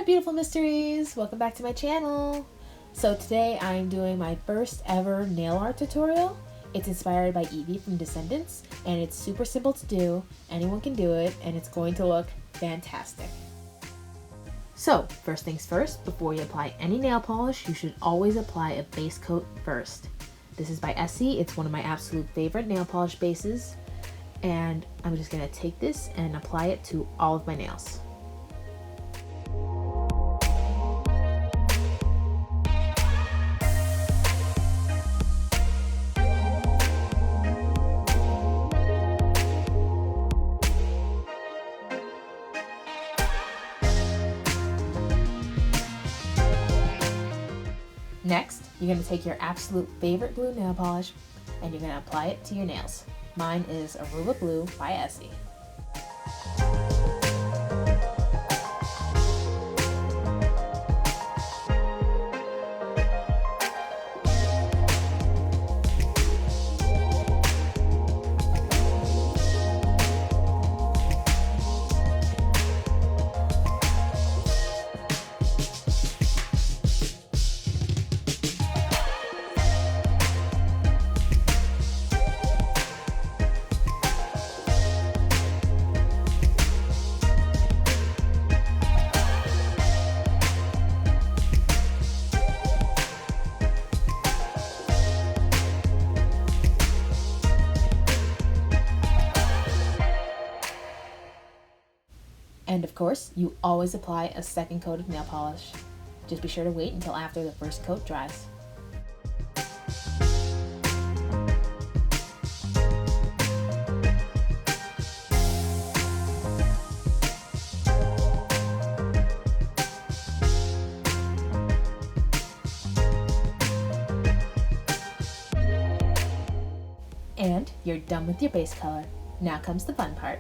beautiful mysteries, welcome back to my channel. So today I'm doing my first ever nail art tutorial. It's inspired by Evie from Descendants and it's super simple to do, anyone can do it, and it's going to look fantastic. So first things first, before you apply any nail polish, you should always apply a base coat first. This is by Essie, it's one of my absolute favorite nail polish bases, and I'm just gonna take this and apply it to all of my nails. Next, you're going to take your absolute favorite blue nail polish and you're going to apply it to your nails. Mine is Aruba Blue by Essie. And of course, you always apply a second coat of nail polish. Just be sure to wait until after the first coat dries. And you're done with your base color. Now comes the fun part.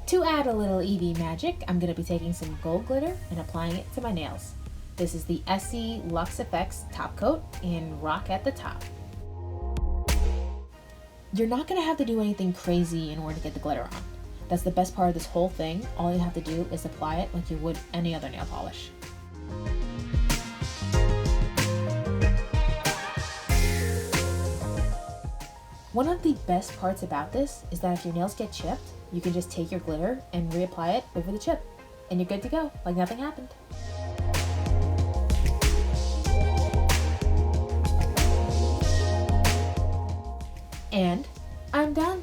To add a little Evie magic, I'm going to be taking some gold glitter and applying it to my nails. This is the Essie Luxeffects Top Coat in Rock at the Top. You're not going to have to do anything crazy in order to get the glitter on. That's the best part of this whole thing. All you have to do is apply it like you would any other nail polish. One of the best parts about this is that if your nails get chipped, you can just take your glitter and reapply it over the chip, and you're good to go, like nothing happened. And I'm done.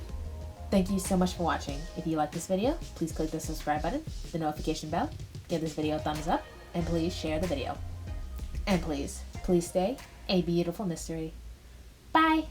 Thank you so much for watching. If you like this video, please click the subscribe button, the notification bell, give this video a thumbs up, and please share the video. And please stay a beautiful mystery. Bye!